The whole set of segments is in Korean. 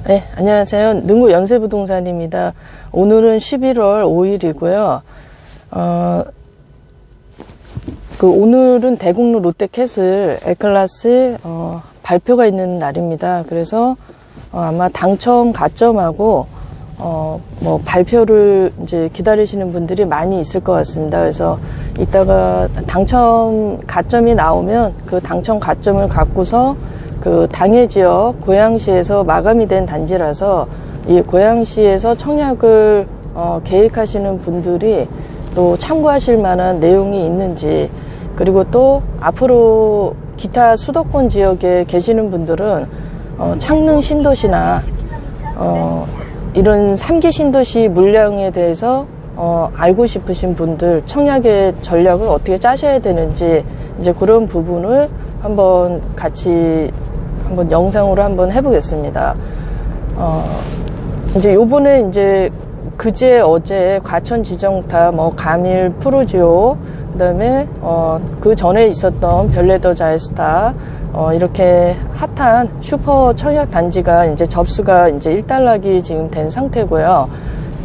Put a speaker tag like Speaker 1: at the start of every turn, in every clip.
Speaker 1: 네, 안녕하세요. 능구 연세부동산입니다. 오늘은 11월 5일이고요. 오늘은 대곡로 롯데캐슬 L클래스 발표가 있는 날입니다. 그래서 아마 당첨 가점하고 발표를 이제 기다리시는 분들이 많이 있을 것 같습니다. 그래서 이따가 당첨 가점이 나오면 그 당첨 가점을 갖고서 그 당해 지역 고양시에서 마감이 된 단지라서 이 고양시에서 청약을 계획하시는 분들이 또 참고하실 만한 내용이 있는지, 그리고 또 앞으로 기타 수도권 지역에 계시는 분들은 창릉 신도시나 이런 3기 신도시 물량에 대해서 알고 싶으신 분들, 청약의 전략을 어떻게 짜셔야 되는지, 이제 그런 부분을 한번 같이 영상으로 한번 해보겠습니다. 이제 요번에 이제 그제 어제 과천 지정타, 가밀 프루지오, 그 다음에 그 전에 있었던 별레더 자이스타, 이렇게 핫한 슈퍼 청약 단지가 이제 접수가 이제 1단락이 지금 된 상태고요.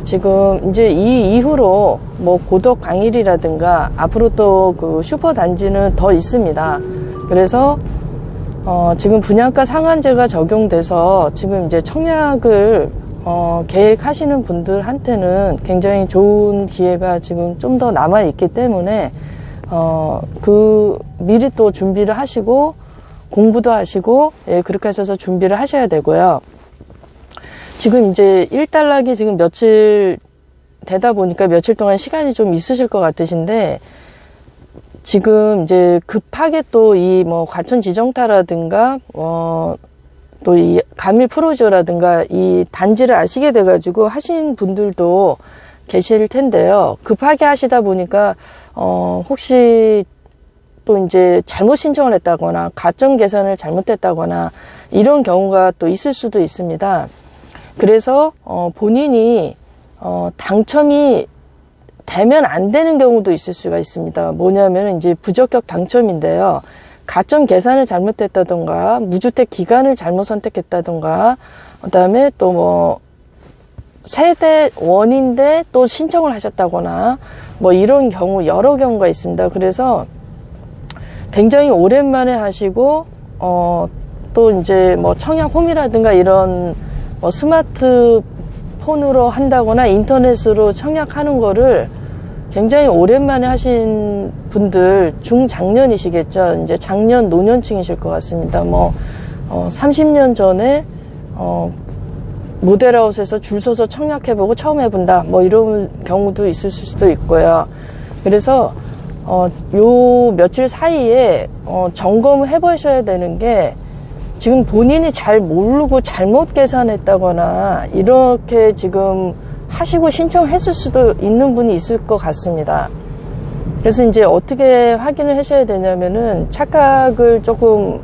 Speaker 1: 지금 이제 이 이후로 고덕 광일이라든가 앞으로 또 그 슈퍼 단지는 더 있습니다. 그래서 지금 분양가 상한제가 적용돼서 지금 이제 청약을 계획하시는 분들한테는 굉장히 좋은 기회가 지금 좀 더 남아 있기 때문에 미리 또 준비를 하시고 공부도 하시고, 그렇게 하셔서 준비를 하셔야 되고요. 지금 이제 1단락이 지금 며칠 되다 보니까 며칠 동안 시간이 좀 있으실 것 같으신데, 지금 이제 급하게 또 이 과천 지정타라든가 또 이 가밀 프로지오라든가 이 단지를 아시게 돼가지고 하신 분들도 계실 텐데요. 급하게 하시다 보니까 혹시 또 이제 잘못 신청을 했다거나 가점 계산을 잘못했다거나 이런 경우가 또 있을 수도 있습니다. 그래서 본인이 당첨이 되면 안 되는 경우도 있을 수가 있습니다. 뭐냐면 이제 부적격 당첨인데요. 가점 계산을 잘못했다던가 무주택 기간을 잘못 선택했다던가, 그다음에 또 세대 원인데 또 신청을 하셨다거나 이런 경우 여러 경우가 있습니다. 그래서 굉장히 오랜만에 하시고 또 이제 청약 홈이라든가 이런 스마트폰으로 한다거나 인터넷으로 청약하는 거를 굉장히 오랜만에 하신 분들, 중장년이시겠죠. 이제 장년 노년층이실 것 같습니다. 30년 전에 모델하우스에서 줄 서서 청약해보고 처음 해본다, 이런 경우도 있을 수도 있고요. 그래서 요 며칠 사이에 점검을 해보셔야 되는 게, 지금 본인이 잘 모르고 잘못 계산했다거나 이렇게 지금 하시고 신청했을 수도 있는 분이 있을 것 같습니다. 그래서 이제 어떻게 확인을 하셔야 되냐면은, 착각을 좀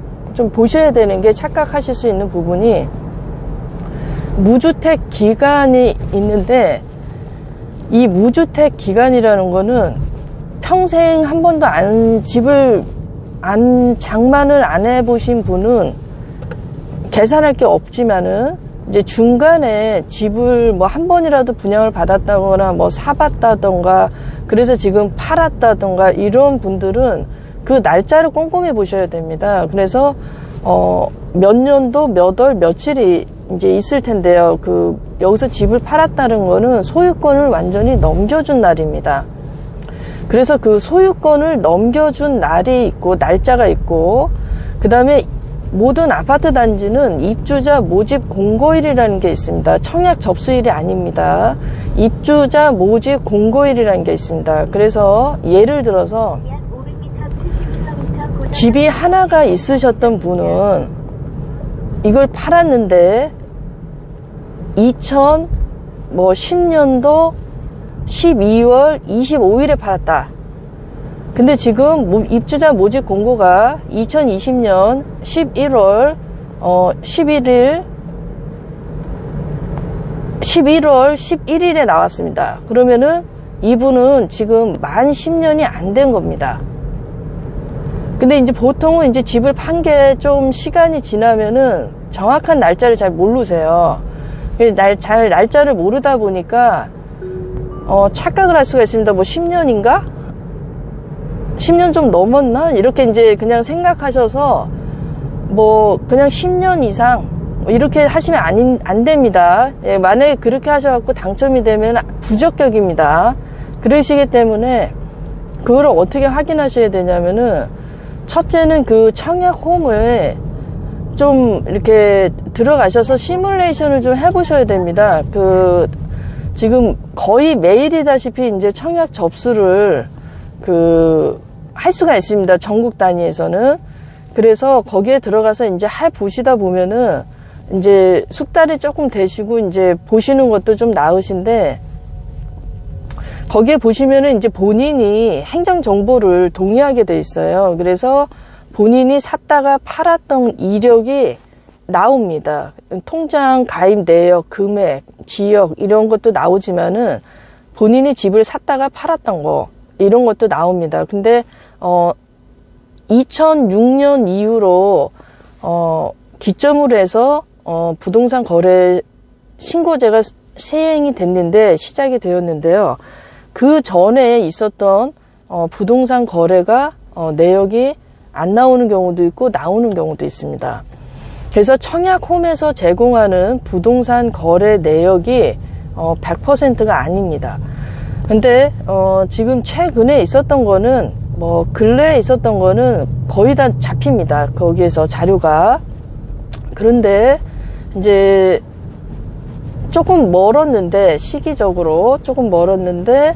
Speaker 1: 보셔야 되는 게, 착각하실 수 있는 부분이 무주택 기간이 있는데, 이 무주택 기간이라는 거는 평생 한 번도 장만을 안 해보신 분은 계산할 게 없지만은, 이제 중간에 집을 한 번이라도 분양을 받았다거나 사봤다던가, 그래서 지금 팔았다던가 이런 분들은 그 날짜를 꼼꼼히 보셔야 됩니다. 그래서 몇 년도 몇 월 며칠이 이제 있을 텐데요. 여기서 집을 팔았다는 거는 소유권을 완전히 넘겨준 날입니다. 그래서 그 소유권을 넘겨준 날이 있고 날짜가 있고, 그 다음에 모든 아파트 단지는 입주자 모집 공고일이라는 게 있습니다. 청약 접수일이 아닙니다. 입주자 모집 공고일이라는 게 있습니다. 그래서 예를 들어서 집이 하나가 있으셨던 분은 이걸 팔았는데 2010년도 12월 25일에 팔았다. 근데 지금 입주자 모집 공고가 2020년 11월 11일에 나왔습니다. 그러면은 이분은 지금 만 10년이 안 된 겁니다. 근데 이제 보통은 이제 집을 판 게 좀 시간이 지나면은 정확한 날짜를 잘 모르세요. 날짜를 모르다 보니까 착각을 할 수가 있습니다. 뭐 10년인가? 10년 좀 넘었나? 이렇게 이제 그냥 생각하셔서 뭐 그냥 10년 이상 이렇게 하시면 안 됩니다. 예, 만약에 그렇게 하셔갖고 당첨이 되면 부적격입니다. 그러시기 때문에 그걸 어떻게 확인하셔야 되냐면은, 첫째는 그 청약홈을 좀 이렇게 들어가셔서 시뮬레이션을 좀 해보셔야 됩니다. 지금 거의 매일이다시피 이제 청약 접수를 할 수가 있습니다. 전국 단위에서는. 그래서 거기에 들어가서 이제 보시다 보면은 이제 숙달이 조금 되시고 이제 보시는 것도 좀 나으신데, 거기에 보시면은 이제 본인이 행정 정보를 동의하게 돼 있어요. 그래서 본인이 샀다가 팔았던 이력이 나옵니다. 통장 가입 내역, 금액, 지역 이런 것도 나오지만은 본인이 집을 샀다가 팔았던 거 이런 것도 나옵니다. 근데 2006년 이후로 기점으로 해서 부동산 거래 신고제가 시행이 됐는데, 시작이 되었는데요. 그 전에 있었던 부동산 거래가 내역이 안 나오는 경우도 있고 나오는 경우도 있습니다. 그래서 청약홈에서 제공하는 부동산 거래 내역이 100%가 아닙니다. 근데 지금 최근에 있었던 거는, 뭐 근래에 있었던 거는 거의 다 잡힙니다. 거기에서 자료가. 그런데 이제 조금 멀었는데, 시기적으로 조금 멀었는데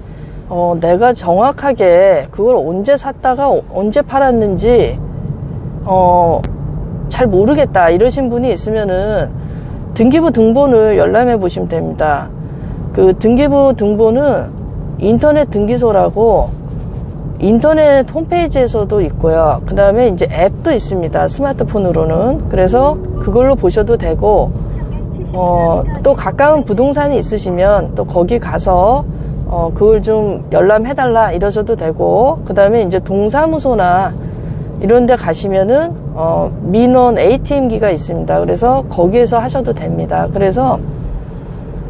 Speaker 1: 내가 정확하게 그걸 언제 샀다가 언제 팔았는지 잘 모르겠다 이러신 분이 있으면은 등기부 등본을 열람해 보시면 됩니다. 그 등기부 등본은 인터넷 등기소라고 인터넷 홈페이지에서도 있고요. 그 다음에 이제 앱도 있습니다. 스마트폰으로는. 그래서 그걸로 보셔도 되고, 또 가까운 부동산이 있으시면 또 거기 가서 그걸 좀 열람해달라 이러셔도 되고, 그 다음에 이제 동사무소나 이런 데 가시면은 민원 ATM기가 있습니다. 그래서 거기에서 하셔도 됩니다. 그래서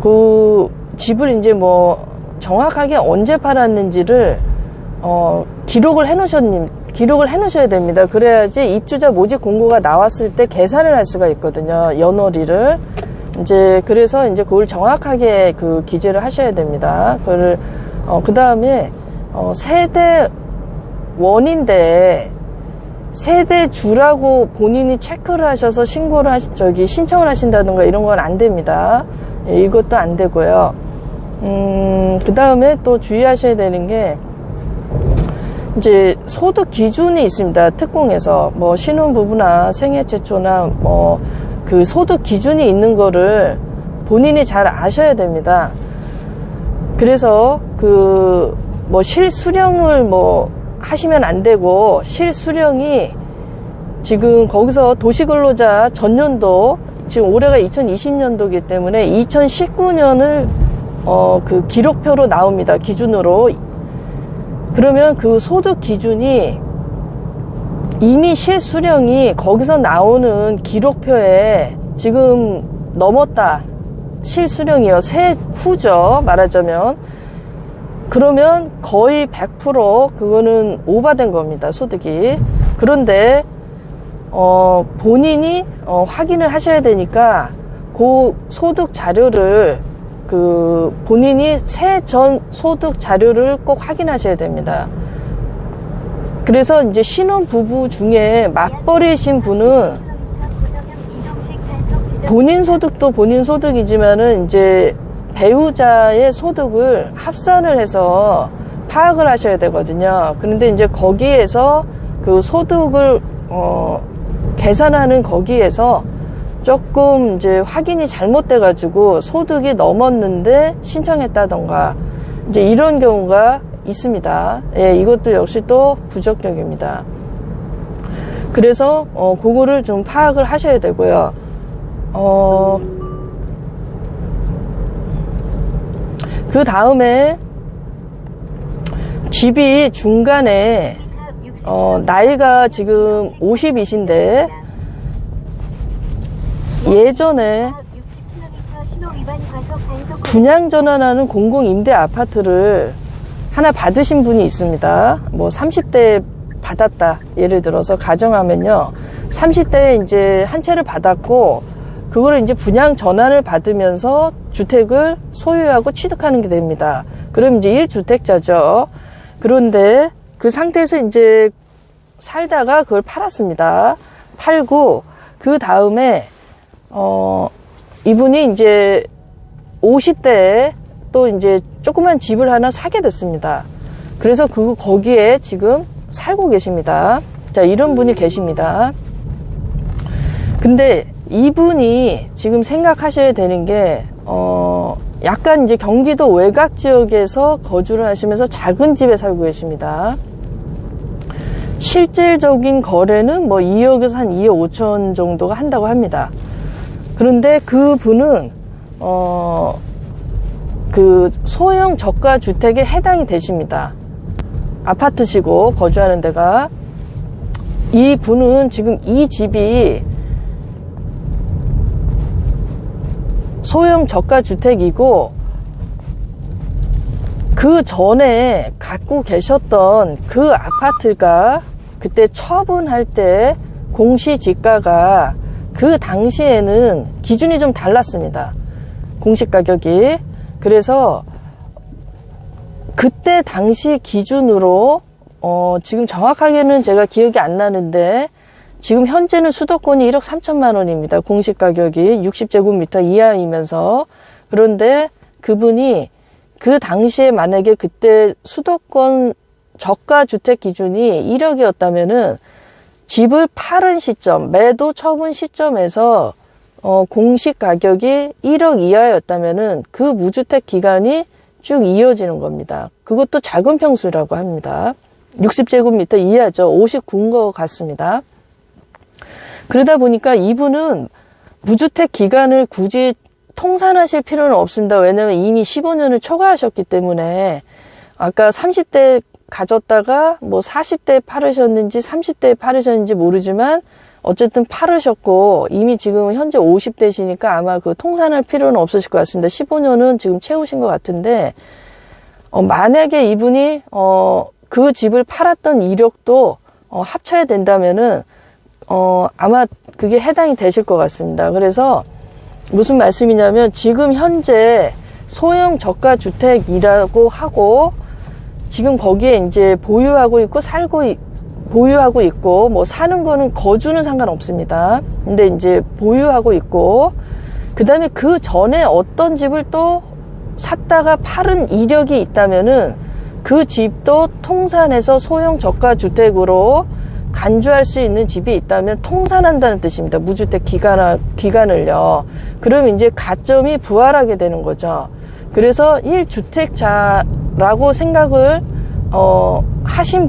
Speaker 1: 그 집을 이제 뭐 정확하게 언제 팔았는지를 기록을 해놓으셔야 됩니다. 그래야지 입주자 모집 공고가 나왔을 때 계산을 할 수가 있거든요. 연월일을. 그래서 그걸 정확하게 기재를 하셔야 됩니다. 그 다음에, 세대원인데, 세대주라고 본인이 체크를 하셔서 신청을 하신다든가 이런 건 안 됩니다. 예, 이것도 안 되고요. 그 다음에 또 주의하셔야 되는 게, 이제 소득 기준이 있습니다. 특공에서 뭐 신혼부부나 생애 최초나 뭐 그 소득 기준이 있는 거를 본인이 잘 아셔야 됩니다. 그래서 뭐 실수령을 뭐 하시면 안 되고, 실수령이 지금 거기서 도시근로자 전년도, 지금 올해가 2020년도이기 때문에 2019년을 그 기록표로 나옵니다. 기준으로. 그러면 그 소득 기준이 이미 실수령이 거기서 나오는 기록표에 지금 넘었다. 실수령이요. 세후죠. 말하자면. 그러면 거의 100% 그거는 오버된 겁니다. 소득이. 그런데 본인이 확인을 하셔야 되니까 그 소득 자료를 본인이 세전 소득 자료를 꼭 확인하셔야 됩니다. 그래서 이제 신혼부부 중에 맞벌이신 분은 본인 소득도 본인 소득이지만은 이제 배우자의 소득을 합산을 해서 파악을 하셔야 되거든요. 그런데 이제 거기에서 그 소득을 계산하는 거기에서 조금 이제 확인이 잘못돼가지고 소득이 넘었는데 신청했다던가 이제 이런 경우가 있습니다. 예, 이것도 역시 또 부적격입니다. 그래서 그거를 좀 파악을 하셔야 되고요. 그 다음에 집이 중간에 나이가 지금 50이신데 예전에 분양 전환하는 공공임대 아파트를 하나 받으신 분이 있습니다. 뭐 30대 받았다. 예를 들어서 가정하면요. 30대에 이제 한 채를 받았고, 그거를 이제 분양 전환을 받으면서 주택을 소유하고 취득하는 게 됩니다. 그럼 이제 1주택자죠. 그런데 그 상태에서 이제 살다가 그걸 팔았습니다. 팔고, 그 다음에, 이분이 이제 50대에 또 이제 조그만 집을 하나 사게 됐습니다. 그래서 거기에 지금 살고 계십니다. 자, 이런 분이 계십니다. 근데 이분이 지금 생각하셔야 되는 게, 약간 이제 경기도 외곽 지역에서 거주를 하시면서 작은 집에 살고 계십니다. 실질적인 거래는 뭐 2억에서 한 2억 5천 정도가 한다고 합니다. 그런데 그 분은, 그 소형 저가 주택에 해당이 되십니다. 아파트시고 거주하는 데가. 이 분은 지금 이 집이 소형 저가 주택이고, 그 전에 갖고 계셨던 그 아파트가 그때 처분할 때 공시지가가 그 당시에는 기준이 좀 달랐습니다. 공시가격이. 그래서 그때 당시 기준으로 지금 정확하게는 제가 기억이 안 나는데, 지금 현재는 수도권이 1억 3천만 원입니다. 공시가격이 60제곱미터 이하이면서. 그런데 그분이 그 당시에 만약에 그때 수도권 저가 주택 기준이 1억이었다면은 집을 파는 시점, 매도 처분 시점에서 공시가격이 1억 이하였다면은 그 무주택 기간이 쭉 이어지는 겁니다. 그것도 작은 평수라고 합니다. 60제곱미터 이하죠. 59인 것 같습니다. 그러다 보니까 이분은 무주택 기간을 굳이 통산하실 필요는 없습니다. 왜냐하면 이미 15년을 초과하셨기 때문에. 아까 30대 가졌다가 뭐 40대에 팔으셨는지 30대에 팔으셨는지 모르지만 어쨌든 팔으셨고, 이미 지금 현재 50대시니까 아마 그 통산할 필요는 없으실 것 같습니다. 15년은 지금 채우신 것 같은데, 만약에 이분이 그 집을 팔았던 이력도 합쳐야 된다면은 아마 그게 해당이 되실 것 같습니다. 그래서 무슨 말씀이냐면, 지금 현재 소형 저가 주택이라고 하고, 지금 거기에 이제 보유하고 있고 보유하고 있고, 뭐 사는 거는 거주는 상관없습니다. 근데 이제 보유하고 있고, 그 다음에 그 전에 어떤 집을 또 샀다가 팔은 이력이 있다면은 그 집도 통산해서 소형 저가 주택으로 간주할 수 있는 집이 있다면 통산한다는 뜻입니다. 무주택 기간을요. 그럼 이제 가점이 부활하게 되는 거죠. 그래서 1주택자라고 생각을 하신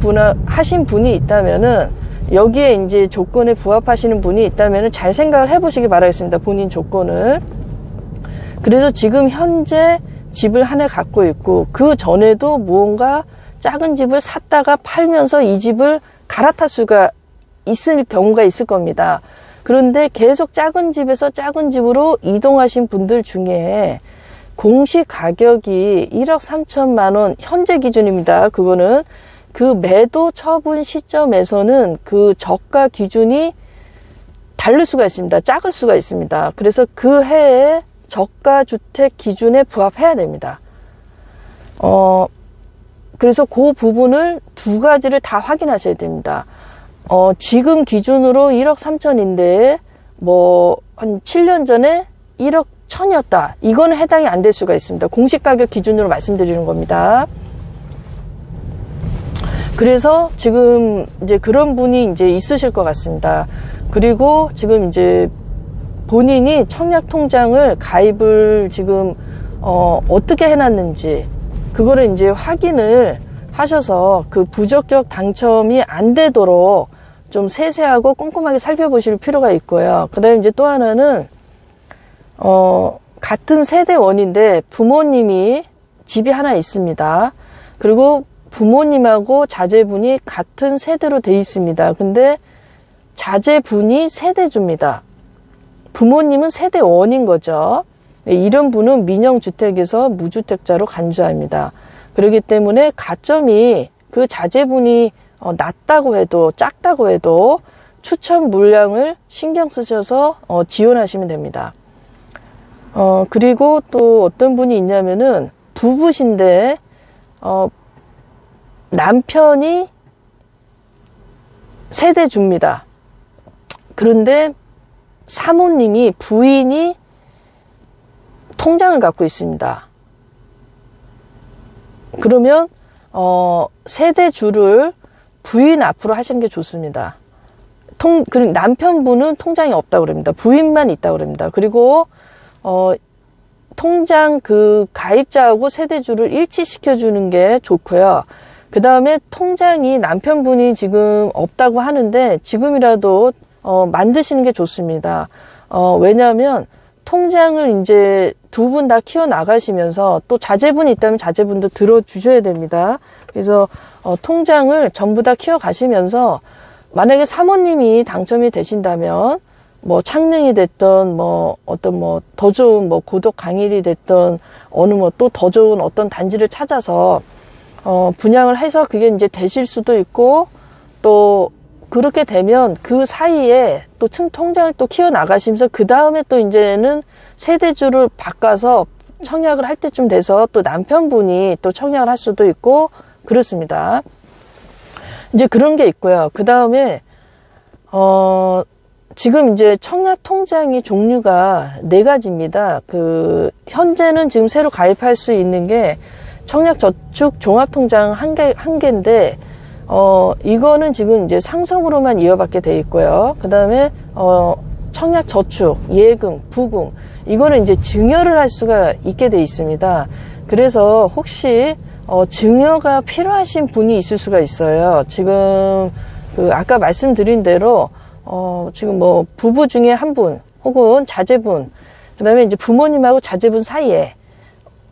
Speaker 1: 분이 있다면은, 여기에 이제 조건에 부합하시는 분이 있다면은 잘 생각을 해보시기 바라겠습니다. 본인 조건을. 그래서 지금 현재 집을 하나 갖고 있고, 그 전에도 무언가 작은 집을 샀다가 팔면서 이 집을 갈아탈 수가 있을 경우가 있을 겁니다. 그런데 계속 작은 집에서 작은 집으로 이동하신 분들 중에 공시 가격이 1억 3천만 원 현재 기준입니다. 그거는 그 매도 처분 시점에서는 그 저가 기준이 다를 수가 있습니다. 작을 수가 있습니다. 그래서 그 해에 저가 주택 기준에 부합해야 됩니다. 그래서 그 부분을 두 가지를 다 확인하셔야 됩니다. 지금 기준으로 1억 3천인데 뭐 한 7년 전에 1억 1,000이었다. 이거는 해당이 안 될 수가 있습니다. 공시가격 기준으로 말씀드리는 겁니다. 그래서 지금 이제 그런 분이 이제 있으실 것 같습니다. 그리고 지금 이제 본인이 청약통장을 가입을 지금 어떻게 해놨는지 그거를 이제 확인을 하셔서 그 부적격 당첨이 안 되도록 좀 세세하고 꼼꼼하게 살펴보실 필요가 있고요. 그 다음에 이제 또 하나는 같은 세대원인데 부모님이 집이 하나 있습니다. 그리고 부모님하고 자제분이 같은 세대로 돼 있습니다. 근데 자제분이 세대주입니다. 부모님은 세대원인 거죠. 이런 분은 민영주택에서 무주택자로 간주합니다. 그렇기 때문에 가점이 그 자제분이 낮다고 해도 작다고 해도 추천 물량을 신경 쓰셔서 지원하시면 됩니다. 그리고 또 어떤 분이 있냐면은 부부신데 남편이 세대주입니다. 그런데 사모님이 부인이 통장을 갖고 있습니다. 그러면 세대주를 부인 앞으로 하시는 게 좋습니다. 그리고 남편분은 통장이 없다고 그럽니다. 부인만 있다고 그럽니다. 그리고 통장 그 가입자하고 세대주를 일치시켜 주는 게 좋고요. 그 다음에 통장이 남편분이 지금 없다고 하는데 지금이라도 만드시는 게 좋습니다. 왜냐하면 통장을 이제 두 분 다 키워 나가시면서 또 자제분이 있다면 자제분도 들어주셔야 됩니다. 그래서 통장을 전부 다 키워 가시면서 만약에 사모님이 당첨이 되신다면 뭐 창릉이 됐던 뭐 어떤 뭐 더 좋은 뭐 고덕 강일이 됐던 어느 뭐 또 더 좋은 어떤 단지를 찾아서 분양을 해서 그게 이제 되실 수도 있고 또 그렇게 되면 그 사이에 또 통장을 또 키워 나가시면서 그 다음에 또 이제는 세대주를 바꿔서 청약을 할 때쯤 돼서 또 남편분이 또 청약을 할 수도 있고 그렇습니다. 이제 그런 게 있고요. 그 다음에 지금 이제 청약 통장이 종류가 4가지입니다. 현재는 지금 새로 가입할 수 있는 게 청약저축 종합통장 한 개인데, 이거는 지금 이제 상속으로만 이어받게 돼 있고요. 그 다음에, 청약저축, 예금, 부금, 이거는 이제 증여를 할 수가 있게 돼 있습니다. 그래서 혹시, 증여가 필요하신 분이 있을 수가 있어요. 지금, 아까 말씀드린 대로, 지금 뭐, 부부 중에 한 분, 혹은 자제분, 그 다음에 이제 부모님하고 자제분 사이에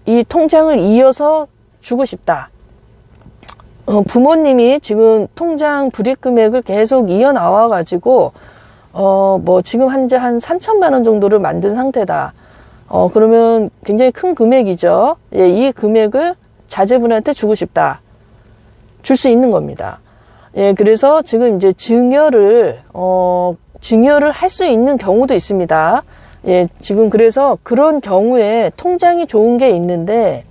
Speaker 1: 이 통장을 이어서 주고 싶다. 부모님이 지금 통장 불이익 금액을 계속 이어 나와가지고, 뭐, 지금 현재 한 3천만 원 정도를 만든 상태다. 그러면 굉장히 큰 금액이죠. 예, 이 금액을 자제분한테 주고 싶다. 줄 수 있는 겁니다. 예, 그래서 지금 이제 증여를 할 수 있는 경우도 있습니다. 예, 지금 그래서 그런 경우에 통장이 좋은 게 있는데,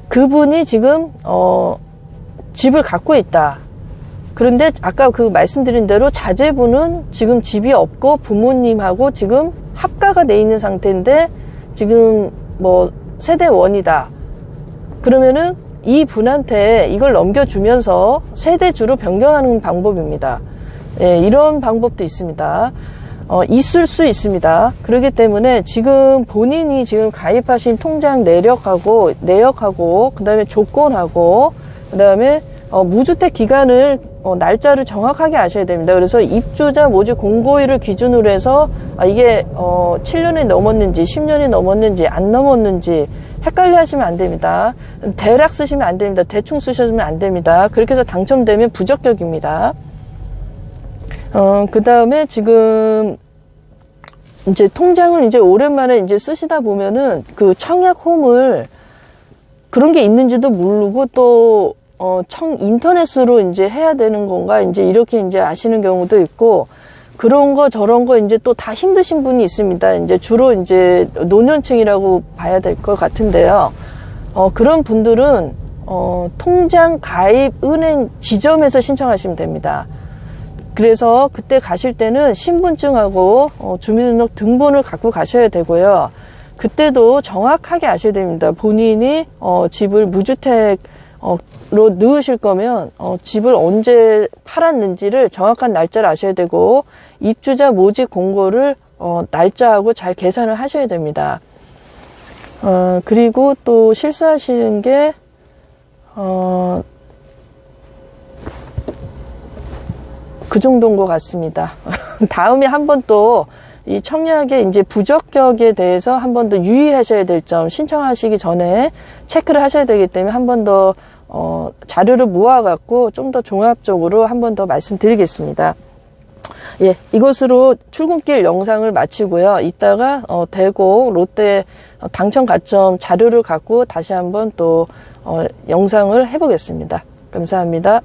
Speaker 1: 그분이 지금, 집을 갖고 있다. 그런데 아까 말씀드린 대로 자제분은 지금 집이 없고 부모님하고 지금 합가가 돼 있는 상태인데, 지금 뭐 세대원이다. 그러면은 이 분한테 이걸 넘겨주면서 세대주로 변경하는 방법입니다. 예, 이런 방법도 있습니다. 있을 수 있습니다. 그렇기 때문에 지금 본인이 지금 가입하신 통장 내역하고, 그 다음에 조건하고, 그 다음에, 무주택 기간을, 날짜를 정확하게 아셔야 됩니다. 그래서 입주자 모집 공고일을 기준으로 해서, 이게, 7년이 넘었는지, 10년이 넘었는지, 안 넘었는지, 헷갈려 하시면 안 됩니다. 대략 쓰시면 안 됩니다. 대충 쓰시면 안 됩니다. 그렇게 해서 당첨되면 부적격입니다. 그 다음에 지금, 이제 통장을 이제 오랜만에 이제 쓰시다 보면은 그 청약 홈을 그런 게 있는지도 모르고 또, 인터넷으로 이제 해야 되는 건가 이제 이렇게 이제 아시는 경우도 있고 그런 거 저런 거 이제 또 다 힘드신 분이 있습니다. 이제 주로 이제 노년층이라고 봐야 될 것 같은데요. 그런 분들은, 통장 가입 은행 지점에서 신청하시면 됩니다. 그래서 그때 가실 때는 신분증하고 주민등록 등본을 갖고 가셔야 되고요. 그때도 정확하게 아셔야 됩니다. 본인이 집을 무주택로 넣으실 거면 집을 언제 팔았는지를 정확한 날짜를 아셔야 되고 입주자 모집 공고를 날짜하고 잘 계산을 하셔야 됩니다. 그리고 또 실수하시는 게 그 정도인 것 같습니다. 다음에 한 번 또 이 청약의 이제 부적격에 대해서 한 번 더 유의하셔야 될 점 신청하시기 전에 체크를 하셔야 되기 때문에 한 번 더 자료를 모아갖고 좀 더 종합적으로 한 번 더 말씀드리겠습니다. 예, 이것으로 출근길 영상을 마치고요. 이따가 대곡 롯데 당첨 가점 자료를 갖고 다시 한번 또 영상을 해보겠습니다. 감사합니다.